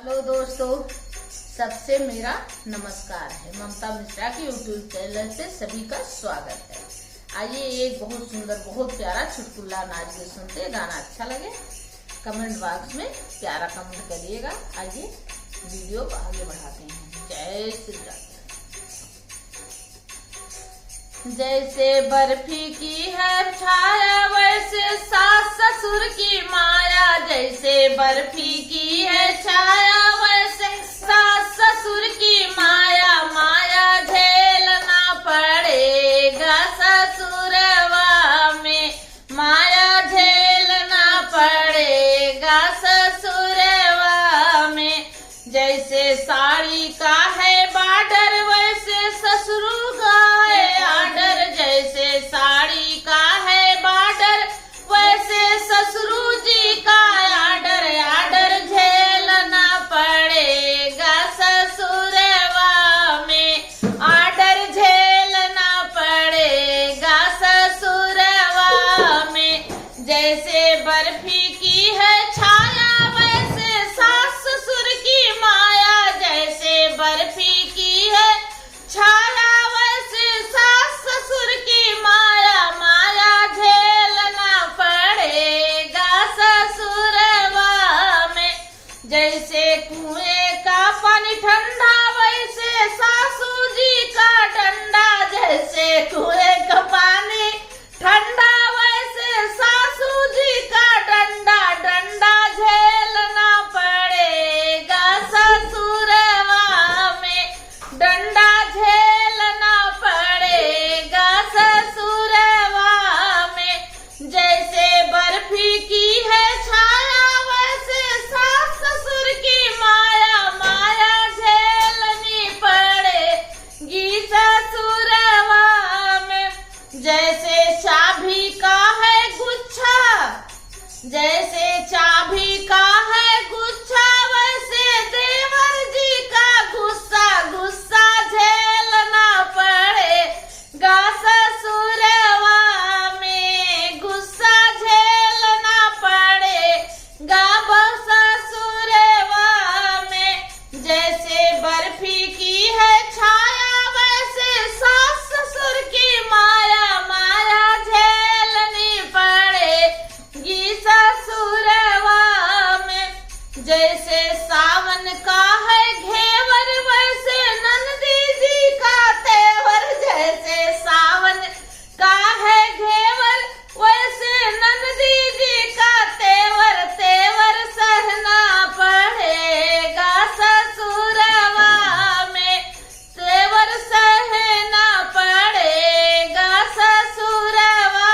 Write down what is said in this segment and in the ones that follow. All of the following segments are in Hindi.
हेलो दोस्तों, सबसे मेरा नमस्कार है। ममता मिश्रा की यूट्यूब चैनल से सभी का स्वागत है। आइए एक बहुत सुंदर, बहुत प्यारा चुटकुला नाच सुनते। गाना अच्छा लगे कमेंट बॉक्स में प्यारा कमेंट करिएगा। आइए वीडियो को आगे बढ़ाते हैं। जय श्री राम। जैसे बर्फी की है छाया, वैसे सास ससुर की माया। जैसे बर्फी की है छाया, वैसे सास ससुर की माया। माया झेलना पड़ेगा ससुरवा में, माया झेलना पड़ेगा ससुरवा में। जैसे साड़ी का है बॉर्डर, वैसे ससुर का है आर्डर। जैसे साड़ी का है बॉर्डर, वैसे ससुर जी का आर्डर। आर्डर झेलना पड़ेगा ससुरवा में, आर्डर झेलना पड़ेगा ससुरवा में। जैसे बर्फी की है छाया, वैसे सास ससुर की माया। जैसे बर्फी की है छाया, वैसे सास ससुर की माया। माया झेलना पड़ेगा ससुरवा में। जैसे कुएं का पानी ठंडा, वैसे सासू जी का डंडा। जैसे कुएं का पानी ठंडा, वैसे सासू जी का डंडा। डंडा झेलना पड़ेगा ससुरवा में, डंडा झेलना पड़ेगा ससुरवा में। जैसे बर्फी की है छाया, वैसे सास ससुर की माया। माया झेलनी पड़ेगी ससुरवा में। जैसे चाबी का है गुच्छा, जैसे चाबी का है गुच्छा, वैसे देवर जी का गुस्सा। गुस्सा झेलना पड़ेगा ससुरवा में, गुस्सा झेलना पड़ेगा ससुरवा में। जैसे बर्फी की है छाया, वैसे सास ससुर की माया। माया झेलनी पड़ेगी ससुरवा में। जैसे सावन का है घेवर, वैसे नंदी जी का तेवर। जैसे सावन का है घेवर, वैसे नंदी जी का तेवर। तेवर सहना पड़ेगा ससुरवा में, तेवर सहना पड़ेगा ससुरवा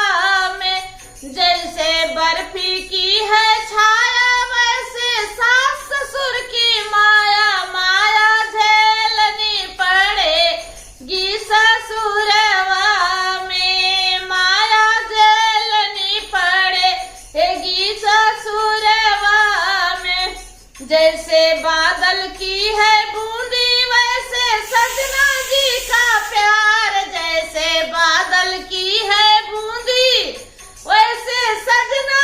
में। जैसे बर्फी की है छाया, वैसे सास ससुर की माया। माया झेलनी पड़ेगी ससुरवा में, माया झेलनी पड़ेगी ससुरवा में। जैसे बादल की है बूंदी, वैसे सजना जी का प्यार। जैसे बादल की है बूंदी, वैसे सजना